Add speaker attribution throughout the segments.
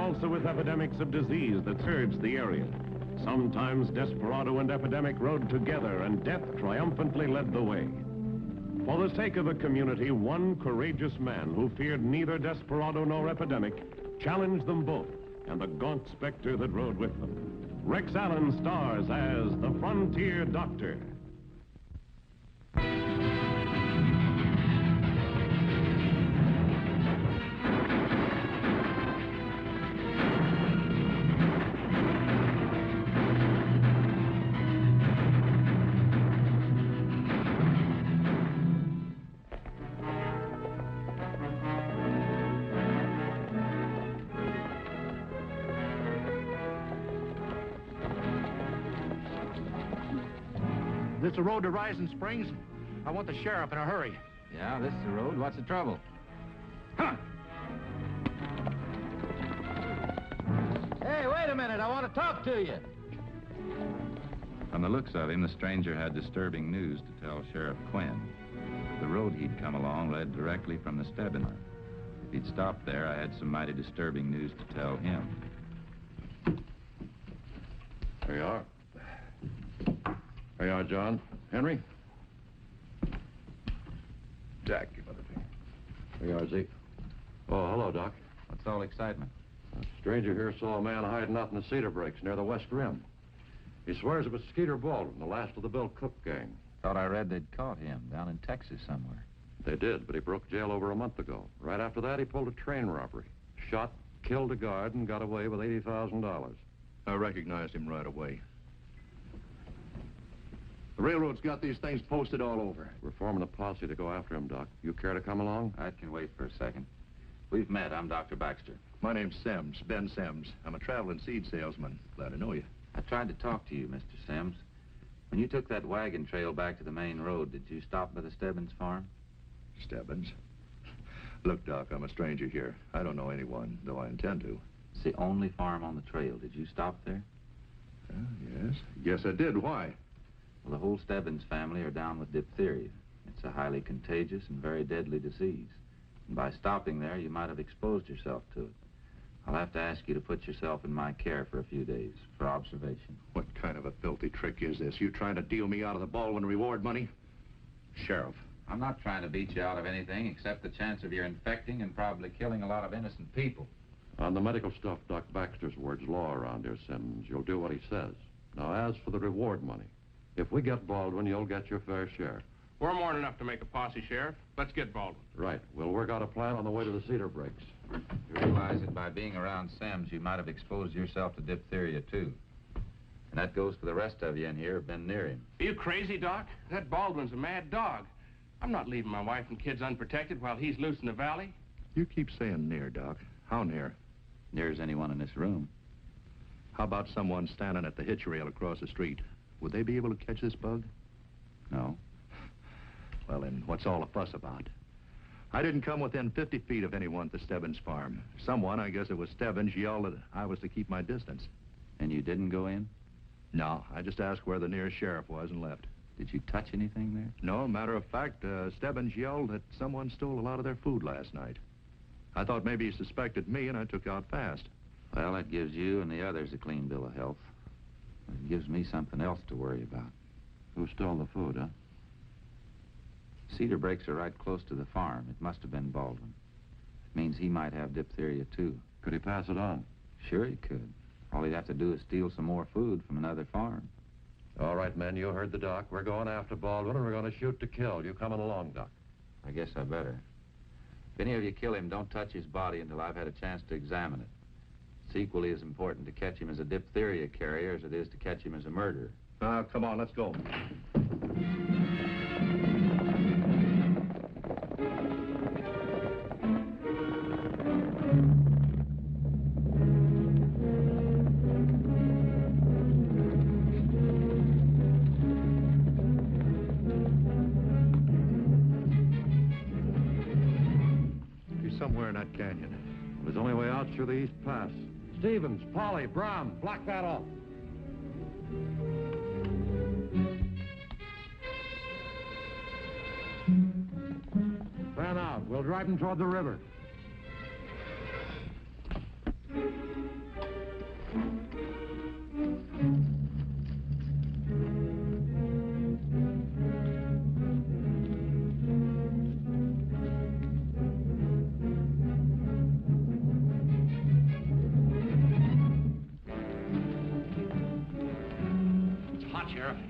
Speaker 1: also with epidemics of disease that surged the area. Sometimes desperado and epidemic rode together, and death triumphantly led the way. For the sake of a community, one courageous man who feared neither desperado nor epidemic challenged them both, and the gaunt specter that rode with them. Rex Allen stars as the Frontier Doctor.
Speaker 2: This the road to Rising Springs? I want the sheriff in a hurry.
Speaker 3: Yeah, this is the road. What's the trouble?
Speaker 2: Huh!
Speaker 3: Hey, wait a minute. I want to talk to you.
Speaker 4: From the looks of him, the stranger had disturbing news to tell Sheriff Quinn. The road he'd come along led directly from the Stebbins. If he'd stopped there, I had some mighty disturbing news to tell him.
Speaker 5: There you are. There you are, John. Henry?
Speaker 6: Jack, you better be.
Speaker 5: There you are, Zeke. Oh, hello, Doc.
Speaker 4: What's all excitement?
Speaker 5: A stranger here saw a man hiding out in the cedar breaks near the West Rim. He swears it was Skeeter Baldwin, the last of the Bill Cook gang.
Speaker 4: Thought I read they'd caught him down in Texas somewhere.
Speaker 5: They did, but he broke jail over a month ago. Right after that, he pulled a train robbery. Shot, killed a guard, and got away with $80,000.
Speaker 6: I recognized him right away. The railroad's got these things posted all over.
Speaker 5: We're forming a posse to go after him, Doc. You care to come along?
Speaker 4: I can wait for a second. We've met. I'm Dr. Baxter.
Speaker 6: My name's Sims, Ben Sims. I'm a traveling seed salesman. Glad to know you.
Speaker 4: I tried to talk to you, Mr. Sims. When you took that wagon trail back to the main road, did you stop by the Stebbins farm?
Speaker 6: Stebbins? Look, Doc, I'm a stranger here. I don't know anyone, though I intend to.
Speaker 4: It's the only farm on the trail. Did you stop there?
Speaker 6: Yes. Yes, I did. Why?
Speaker 4: Well, the whole Stebbins family are down with diphtheria. It's a highly contagious and very deadly disease. And by stopping there, you might have exposed yourself to it. I'll have to ask you to put yourself in my care for a few days for observation.
Speaker 6: What kind of a filthy trick is this? You trying to deal me out of the Baldwin reward money? Sheriff.
Speaker 4: I'm not trying to beat you out of anything except the chance of your infecting and probably killing a lot of innocent people.
Speaker 5: On the medical stuff, Doc Baxter's word's law around here, Sims. You'll do what he says. Now, as for the reward money, if we get Baldwin, you'll get your fair share.
Speaker 7: We're more than enough to make a posse, Sheriff. Let's get Baldwin.
Speaker 5: Right. We'll work out a plan on the way to the cedar breaks.
Speaker 4: You realize that by being around Sims, you might have exposed yourself to diphtheria, too. And that goes for the rest of you in here who've been near him.
Speaker 7: Are you crazy, Doc? That Baldwin's a mad dog. I'm not leaving my wife and kids unprotected while he's loose in the valley.
Speaker 6: You keep saying near, Doc. How near?
Speaker 4: Near as anyone in this room.
Speaker 6: How about someone standing at the hitch rail across the street? Would they be able to catch this bug?
Speaker 4: No.
Speaker 6: Well, then, what's all the fuss about? I didn't come within 50 feet of anyone at the Stebbins farm. Someone, I guess it was Stebbins, yelled that I was to keep my distance.
Speaker 4: And you didn't go in?
Speaker 6: No, I just asked where the nearest sheriff was and left.
Speaker 4: Did you touch anything there?
Speaker 6: No, matter of fact, Stebbins yelled that someone stole a lot of their food last night. I thought maybe he suspected me, and I took out fast.
Speaker 4: Well, that gives you and the others a clean bill of health. It gives me something else to worry about.
Speaker 5: Who stole the food, huh?
Speaker 4: Cedar breaks are right close to the farm. It must have been Baldwin. It means he might have diphtheria, too.
Speaker 5: Could he pass it on?
Speaker 4: Sure he could. All he'd have to do is steal some more food from another farm.
Speaker 5: All right, men, you heard the doc. We're going after Baldwin, and we're going to shoot to kill. You coming along, Doc?
Speaker 4: I guess I better. If any of you kill him, don't touch his body until I've had a chance to examine it. It's equally as important to catch him as a diphtheria carrier as it is to catch him as a murderer.
Speaker 6: Come on, let's go. He's somewhere in that canyon.
Speaker 5: There's only way out through the East Pass. Stevens, Polly, Brown, block that off. Fan out. We'll drive him toward the river.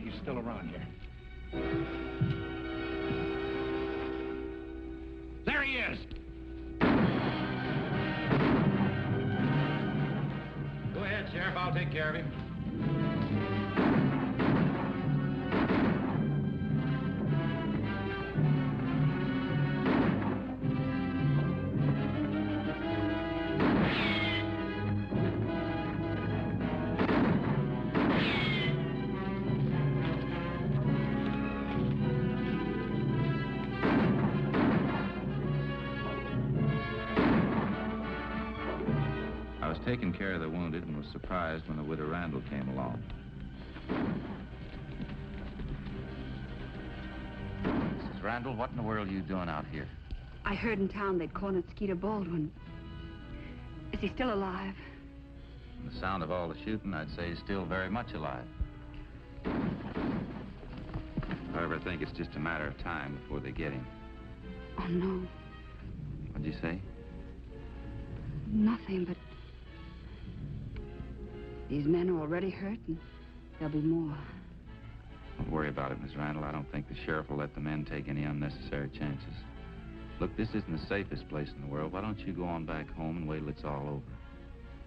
Speaker 6: he's still around here.
Speaker 2: There he is!
Speaker 3: Go ahead, Sheriff. I'll take care of him.
Speaker 4: I was taking care of the wounded and was surprised when the widow Randall came along. Mrs. Randall, what in the world are you doing out here?
Speaker 8: I heard in town they'd cornered Skeeter Baldwin. Is he still alive?
Speaker 4: From the sound of all the shooting, I'd say he's still very much alive. However, I think it's just a matter of time before they get him.
Speaker 8: Oh, no.
Speaker 4: What'd you say?
Speaker 8: Nothing, but these men are already hurt, and there'll be more.
Speaker 4: Don't worry about it, Miss Randall. I don't think the sheriff will let the men take any unnecessary chances. Look, this isn't the safest place in the world. Why don't you go on back home and wait till it's all over?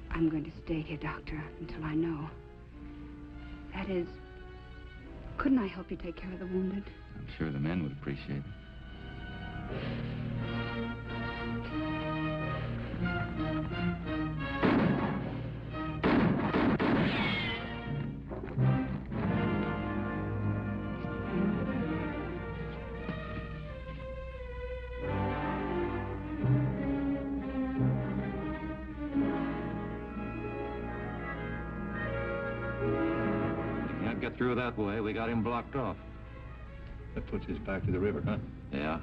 Speaker 8: I'm going to stay here, Doctor, until I know. That is, couldn't I help you take care of the wounded?
Speaker 4: I'm sure the men would appreciate it.
Speaker 5: Get through that way. We got him blocked off.
Speaker 6: That puts us back to the river, huh?
Speaker 5: Yeah.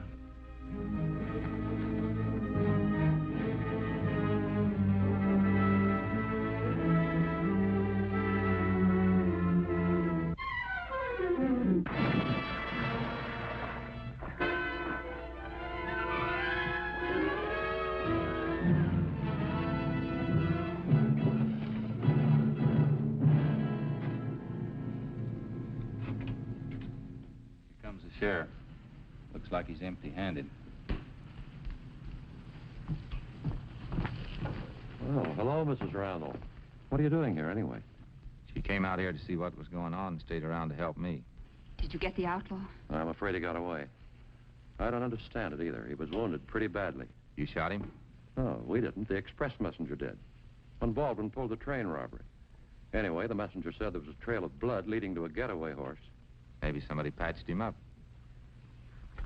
Speaker 4: Sheriff. Looks like he's empty-handed.
Speaker 5: Oh, hello, Mrs. Randall. What are you doing here, anyway?
Speaker 4: She came out here to see what was going on and stayed around to help me.
Speaker 8: Did you get the outlaw?
Speaker 5: I'm afraid he got away. I don't understand it either. He was wounded pretty badly.
Speaker 4: You shot him?
Speaker 5: No, we didn't. The express messenger did. When Baldwin pulled the train robbery. Anyway, the messenger said there was a trail of blood leading to a getaway horse.
Speaker 4: Maybe somebody patched him up.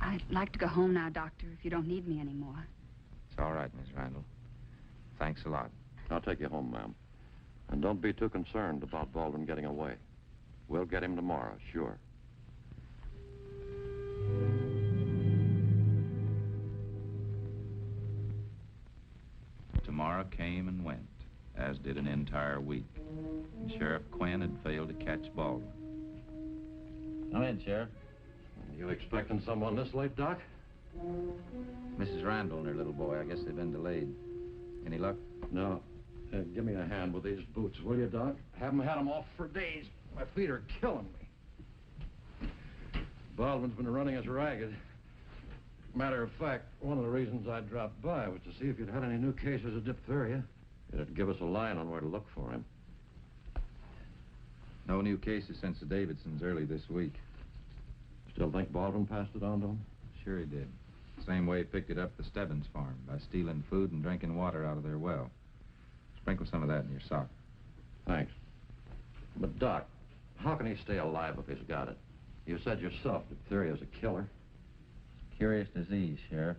Speaker 8: I'd like to go home now, Doctor, if you don't need me anymore.
Speaker 4: It's all right, Miss Randall. Thanks a lot.
Speaker 5: I'll take you home, ma'am. And don't be too concerned about Baldwin getting away. We'll get him tomorrow, sure.
Speaker 4: Tomorrow came and went, as did an entire week. And Sheriff Quinn had failed to catch Baldwin. Come in, Sheriff.
Speaker 5: You expecting someone this late, Doc?
Speaker 4: Mrs. Randall and her little boy. I guess they've been delayed. Any luck?
Speaker 5: No. Give me a hand with these boots, will you, Doc? Haven't had them off for days. My feet are killing me. Baldwin's been running us ragged. Matter of fact, one of the reasons I dropped by was to see if you'd had any new cases of diphtheria. It'd give us a line on where to look for him.
Speaker 4: No new cases since the Davidsons early this week.
Speaker 5: Still think Baldwin passed it on to him?
Speaker 4: Sure he did. Same way he picked it up the Stebbins farm, by stealing food and drinking water out of their well. Sprinkle some of that in your sock.
Speaker 5: Thanks. But, Doc, how can he stay alive if he's got it? You said yourself diphtheria is a killer.
Speaker 4: Curious disease, Sheriff.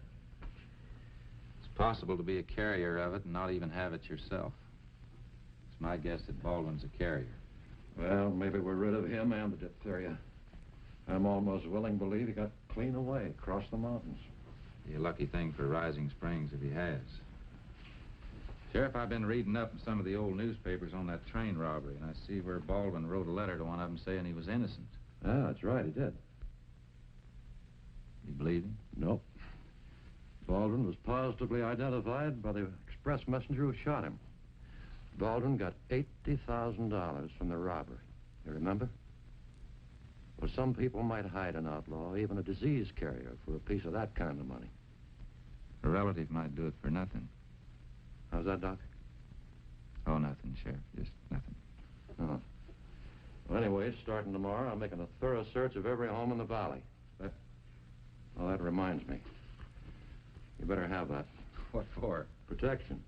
Speaker 4: It's possible to be a carrier of it and not even have it yourself. It's my guess that Baldwin's a carrier.
Speaker 5: Well, maybe we're rid of him and the diphtheria. I'm almost willing to believe he got clean away across the mountains.
Speaker 4: Be a lucky thing for Rising Springs if he has. Sheriff, I've been reading up in some of the old newspapers on that train robbery, and I see where Baldwin wrote a letter to one of them saying he was innocent.
Speaker 5: Ah, that's right, he did.
Speaker 4: You believe him?
Speaker 5: Nope. Baldwin was positively identified by the express messenger who shot him. Baldwin got $80,000 from the robbery. You remember? some people might hide an outlaw, even a disease carrier, for a piece of that kind of money.
Speaker 4: A relative might do it for nothing.
Speaker 5: How's that, Doc?
Speaker 4: Oh, nothing, Sheriff. Just nothing.
Speaker 5: Oh. Well, anyway, starting tomorrow, I'm making a thorough search of every home in the valley. Well, that reminds me. You better have that.
Speaker 4: What for?
Speaker 5: Protection.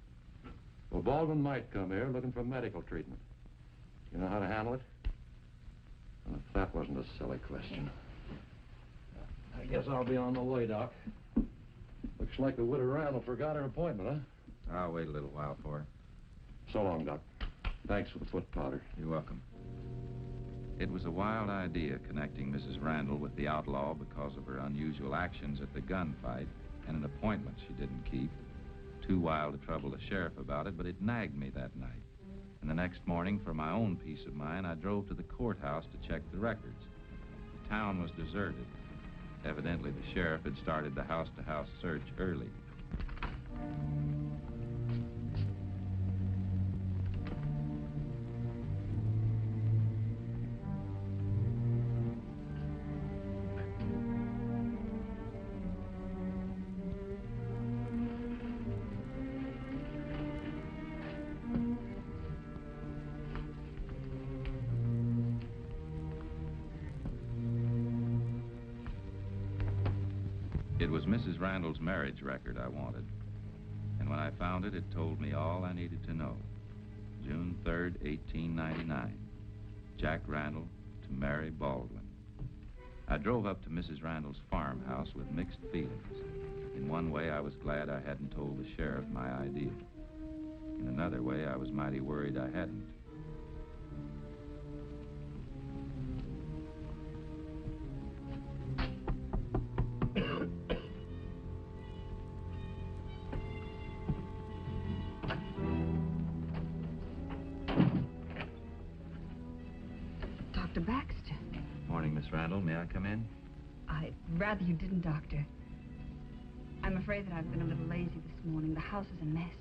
Speaker 5: Well, Baldwin might come here looking for medical treatment. You know how to handle it? Well, if that wasn't a silly question. I guess I'll be on the way, Doc. Looks like the widow Randall forgot her appointment, huh?
Speaker 4: I'll wait a little while for her.
Speaker 5: So long, Doc. Thanks for the foot powder.
Speaker 4: You're welcome. It was a wild idea connecting Mrs. Randall with the outlaw because of her unusual actions at the gunfight and an appointment she didn't keep. Too wild to trouble the sheriff about it, but it nagged me that night. And the next morning, for my own peace of mind, I drove to the courthouse to check the records. The town was deserted. Evidently, the sheriff had started the house-to-house search early. It was Mrs. Randall's marriage record I wanted. And when I found it, it told me all I needed to know. June 3rd, 1899. Jack Randall to Mary Baldwin. I drove up to Mrs. Randall's farmhouse with mixed feelings. In one way, I was glad I hadn't told the sheriff my idea. In another way, I was mighty worried I hadn't.
Speaker 8: Dr. Baxter.
Speaker 4: Morning, Miss Randall. May I come in?
Speaker 8: I'd rather you didn't, Doctor. I'm afraid that I've been a little lazy this morning. The house is a mess.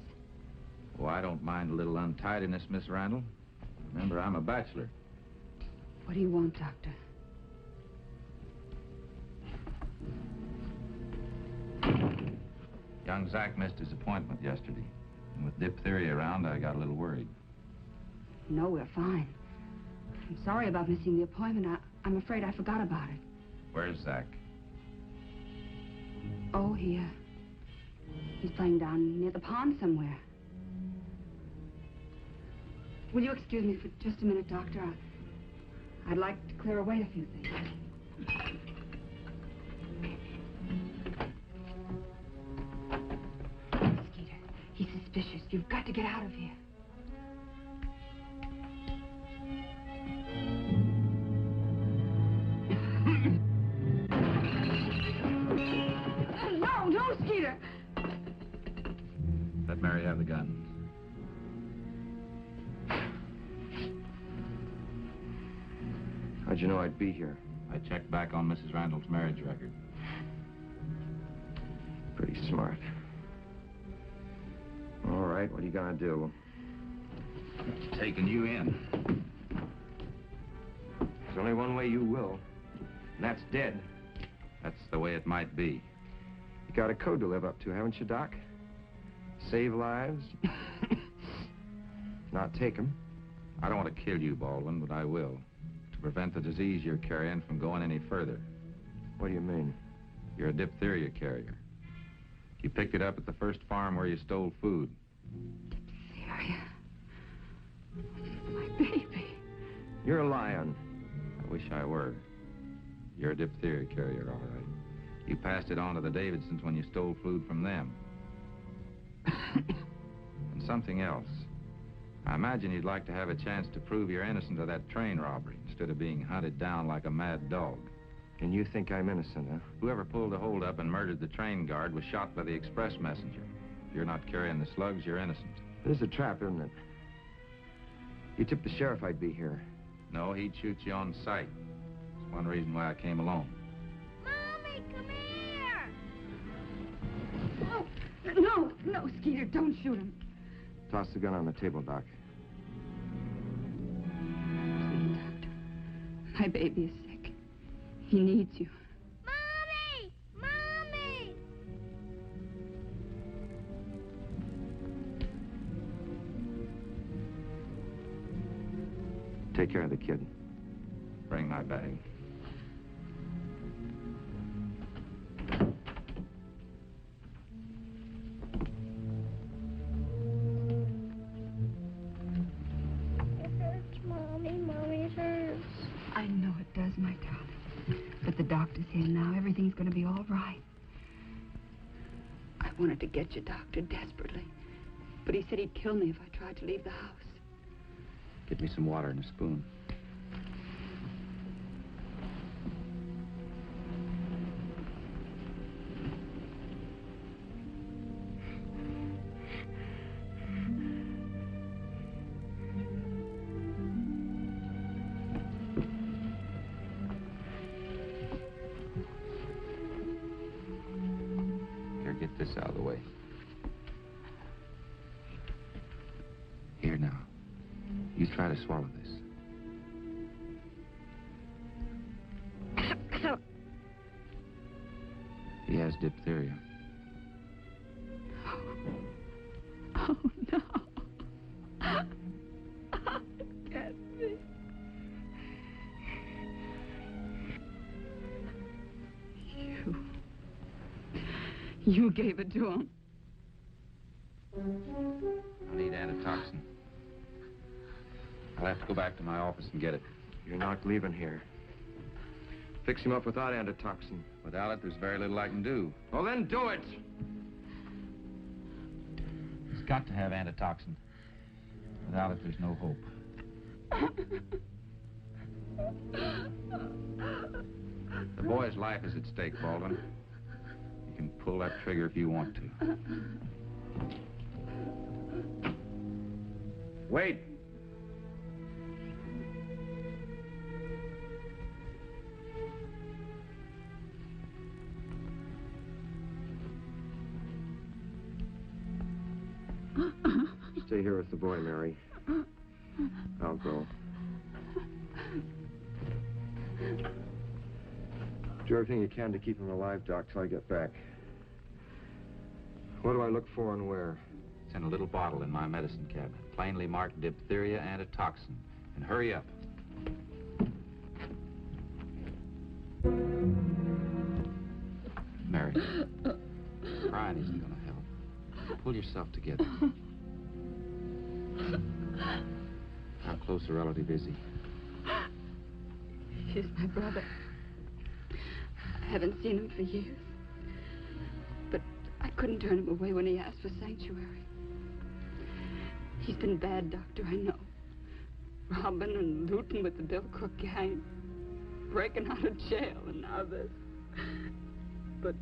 Speaker 4: Oh, I don't mind a little untidiness, Miss Randall. Remember, I'm a bachelor.
Speaker 8: What do you want, Doctor?
Speaker 4: Young Zach missed his appointment yesterday. And with diphtheria around, I got a little worried.
Speaker 8: No, we're fine. I'm sorry about missing the appointment. I'm afraid I forgot about it.
Speaker 4: Where's Zach?
Speaker 8: Oh, he's playing down near the pond somewhere. Will you excuse me for just a minute, Doctor? I'd like to clear away a few things. Skeeter, he's suspicious. You've got to get out of here. No, Skeeter!
Speaker 4: Let Mary have the gun.
Speaker 9: How'd you know I'd be here?
Speaker 4: I checked back on Mrs. Randall's marriage record.
Speaker 9: Pretty smart. All right, what are you gonna do?
Speaker 4: Taking you in.
Speaker 9: There's only one way you will, and that's dead.
Speaker 4: That's the way it might be.
Speaker 9: You got a code to live up to, haven't you, Doc? Save lives. Not take them.
Speaker 4: I don't want to kill you, Baldwin, but I will. To prevent the disease you're carrying from going any further.
Speaker 9: What do you mean?
Speaker 4: You're a diphtheria carrier. You picked it up at the first farm where you stole food.
Speaker 8: Diphtheria. My baby.
Speaker 9: You're a lion.
Speaker 4: I wish I were. You're a diphtheria carrier, all right. You passed it on to the Davidsons when you stole food from them. And something else. I imagine you'd like to have a chance to prove you're innocent of that train robbery instead of being hunted down like a mad dog.
Speaker 9: And you think I'm innocent, huh?
Speaker 4: Whoever pulled the holdup and murdered the train guard was shot by the express messenger. If you're not carrying the slugs, you're innocent.
Speaker 9: This is a trap, isn't it? You tipped the sheriff I'd be here.
Speaker 4: No, he'd shoot you on sight. That's one reason why I came alone.
Speaker 10: Mommy, come here!
Speaker 8: Oh, no, Skeeter, don't shoot him.
Speaker 9: Toss the gun on the table, Doc.
Speaker 8: Please, Doctor. My baby is sick. He needs you.
Speaker 10: Mommy! Mommy!
Speaker 9: Take care of the kid.
Speaker 4: Bring my bag.
Speaker 10: It hurts, Mommy. Mommy, it hurts.
Speaker 8: I know it does, my darling. But the doctor's here now. Everything's going to be all right. I wanted to get you, Doctor, desperately. But he said he'd kill me if I tried to leave the house.
Speaker 4: Get me some water and a spoon. Here, get this out of the way. Here now. You try to swallow this. He has diphtheria.
Speaker 8: Oh, no. Can't be. You gave it to him.
Speaker 4: I need antitoxin. I'll have to go back to my office and get it.
Speaker 9: You're not leaving here. Fix him up without antitoxin.
Speaker 4: Without it, there's very little I can do.
Speaker 9: Well, then do it!
Speaker 4: He's got to have antitoxin. Without it, there's no hope. The boy's life is at stake, Baldwin. You can pull that trigger if you want to.
Speaker 9: Wait! Stay here with the boy, Mary. I'll go. Do everything you can to keep him alive, Doc, till I get back. What do I look for and where?
Speaker 4: It's in a little bottle in my medicine cabinet. Plainly marked diphtheria antitoxin. And hurry up. Mary, crying isn't going to help. Pull yourself together. How close a relative is he?
Speaker 8: He's my brother. I haven't seen him for years. But I couldn't turn him away when he asked for sanctuary. He's been bad, Doctor, I know. Robbing and looting with the Bill Crook gang. Breaking out of jail and now this. But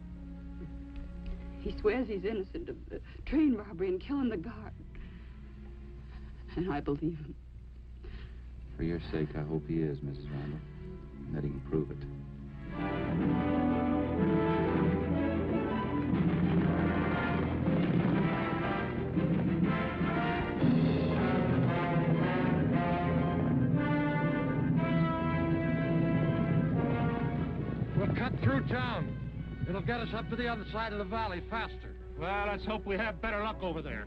Speaker 8: he swears he's innocent of the train robbery and killing the guard. And I believe him.
Speaker 4: For your sake, I hope he is, Mrs. Randall. And that he can prove it.
Speaker 5: We'll cut through town. It'll get us up to the other side of the valley faster.
Speaker 2: Well, let's hope we have better luck over there.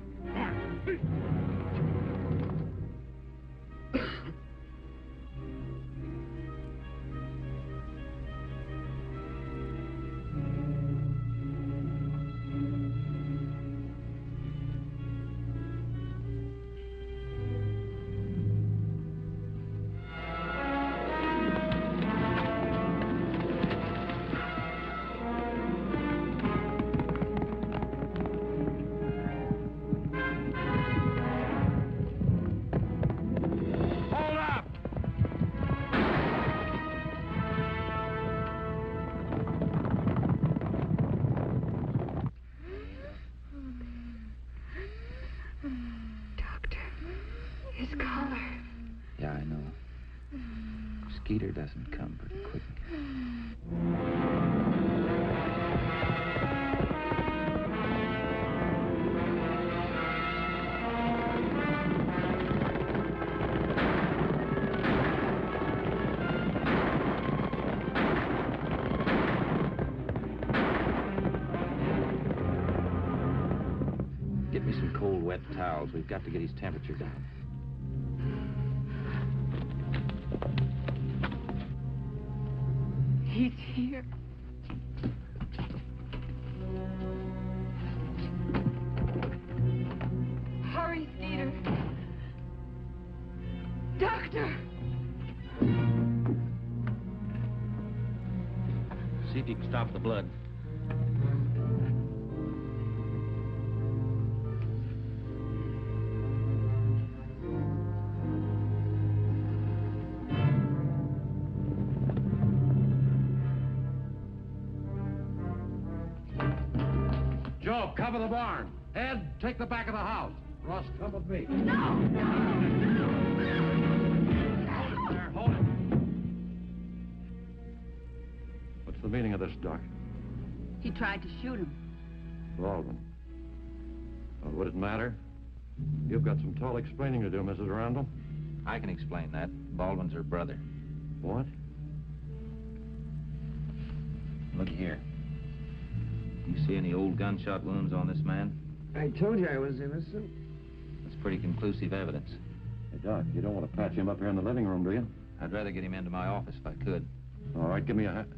Speaker 4: Yeah, I know. Skeeter doesn't come pretty quick. wet towels. We've got to get his temperature down.
Speaker 8: He's here. Hurry, Skeeter. Doctor!
Speaker 3: See if you can stop the blood.
Speaker 5: Joe, cover the barn. Ed, take the back of the house. Ross, come with me.
Speaker 8: No!
Speaker 5: Hold it there, hold it. What's the meaning of this, Doc?
Speaker 8: He tried to shoot him.
Speaker 5: Baldwin. Well, would it matter? You've got some tall explaining to do, Mrs. Randall.
Speaker 4: I can explain that. Baldwin's her brother.
Speaker 5: What?
Speaker 4: Look here. You see any old gunshot wounds on this man?
Speaker 9: I told you I was innocent.
Speaker 4: That's pretty conclusive evidence.
Speaker 5: Hey, Doc, you don't want to patch him up here in the living room, do you?
Speaker 4: I'd rather get him into my office if I could.
Speaker 5: All right, give me a hand.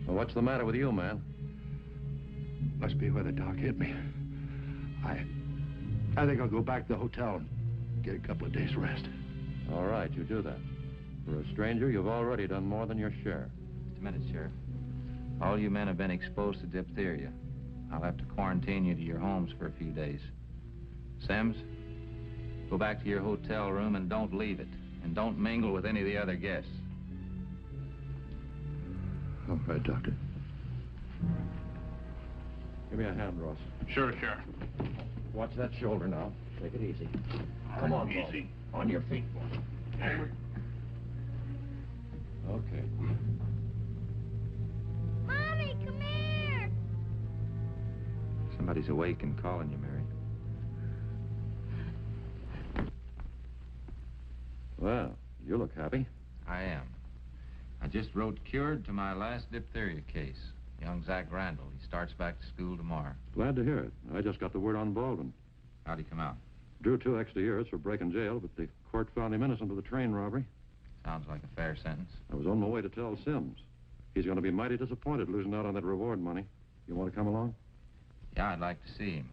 Speaker 5: Well, what's the matter with you, man?
Speaker 6: Must be where the doc hit me. I think I'll go back to the hotel and get a couple of days rest.
Speaker 5: All right, you do that. For a stranger, you've already done more than your share.
Speaker 4: Just a minute, Sheriff. All you men have been exposed to diphtheria. I'll have to quarantine you to your homes for a few days. Sims, go back to your hotel room and don't leave it. And don't mingle with any of the other guests.
Speaker 6: All right, Doctor.
Speaker 5: Give me a hand, Ross.
Speaker 7: Sure, Sheriff.
Speaker 5: Watch that shoulder now. Take it easy. Come on, easy. On your feet. Okay.
Speaker 10: Mommy, come here!
Speaker 4: Somebody's awake and calling you, Mary.
Speaker 5: Well, you look happy.
Speaker 4: I am. I just wrote cured to my last diphtheria case. Young Zach Randall. He starts back to school tomorrow.
Speaker 5: Glad to hear it. I just got the word on Baldwin.
Speaker 4: How'd he come out?
Speaker 5: Drew 2 extra years for breaking jail, but the court found him innocent of the train robbery.
Speaker 4: Sounds like a fair sentence.
Speaker 5: I was on my way to tell Sims. He's going to be mighty disappointed losing out on that reward money. You want to come along?
Speaker 4: Yeah, I'd like to see him.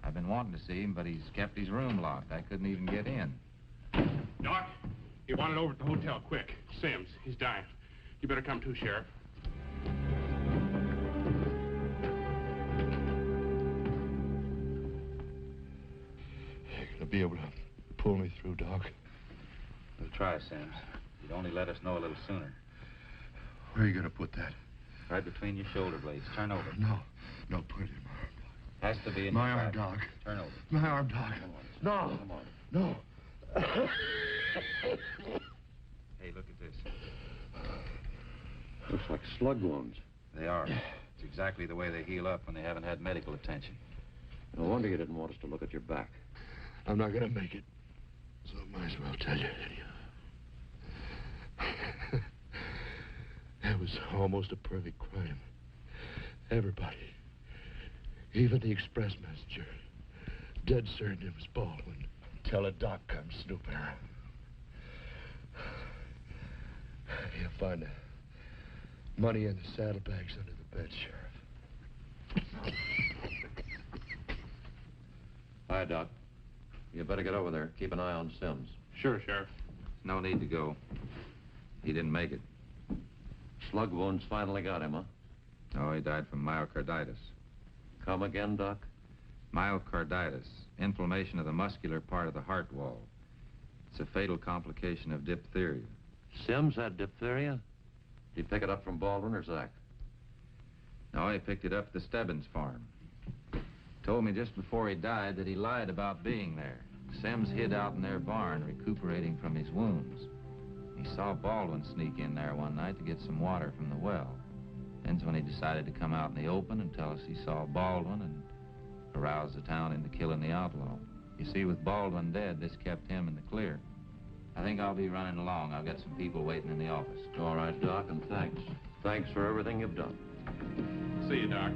Speaker 4: I've been wanting to see him, but he's kept his room locked. I couldn't even get in.
Speaker 7: Doc, he wanted over at the hotel quick. Sims, he's dying. You better come too, Sheriff.
Speaker 6: You're gonna be able to pull me through, Doc?
Speaker 4: We'll try, Sims. You'd only let us know a little sooner.
Speaker 6: Where are you gonna put that?
Speaker 4: Right between your shoulder blades. Turn over.
Speaker 6: No, put it in my arm, Doc.
Speaker 4: Has to be in
Speaker 6: My
Speaker 4: your
Speaker 6: arm,
Speaker 4: back.
Speaker 6: Doc.
Speaker 4: Turn over.
Speaker 6: My arm, Doc.
Speaker 5: No!
Speaker 4: Come on.
Speaker 6: No.
Speaker 4: Hey, look at this.
Speaker 5: Looks like slug wounds.
Speaker 4: They are. It's exactly the way they heal up when they haven't had medical attention.
Speaker 5: No wonder you didn't want us to look at your back.
Speaker 6: I'm not gonna make it. So I might as well tell you anyhow. That was almost a perfect crime. Everybody, even the express messenger, dead certain it was Baldwin. Till a doc comes snooping around. You'll find the money in the saddlebags under the bed, Sheriff.
Speaker 5: Hi, Doc. You better get over there. Keep an eye on Sims.
Speaker 7: Sure, Sheriff.
Speaker 4: No need to go. He didn't make it.
Speaker 5: Slug wounds finally got him, huh?
Speaker 4: No, he died from myocarditis.
Speaker 5: Come again, Doc?
Speaker 4: Myocarditis, inflammation of the muscular part of the heart wall. It's a fatal complication of diphtheria.
Speaker 5: Sims had diphtheria? Did he pick it up from Baldwin or Zach?
Speaker 4: No, he picked it up at the Stebbins farm. Told me just before he died that he lied about being there. Sims hid out in their barn, recuperating from his wounds. He saw Baldwin sneak in there one night to get some water from the well. Then's when he decided to come out in the open and tell us he saw Baldwin and arouse the town into killing the outlaw. You see, with Baldwin dead, this kept him in the clear. I think I'll be running along. I've got some people waiting in the office.
Speaker 5: All right, Doc, and thanks. Thanks for everything you've done.
Speaker 7: See you, Doc.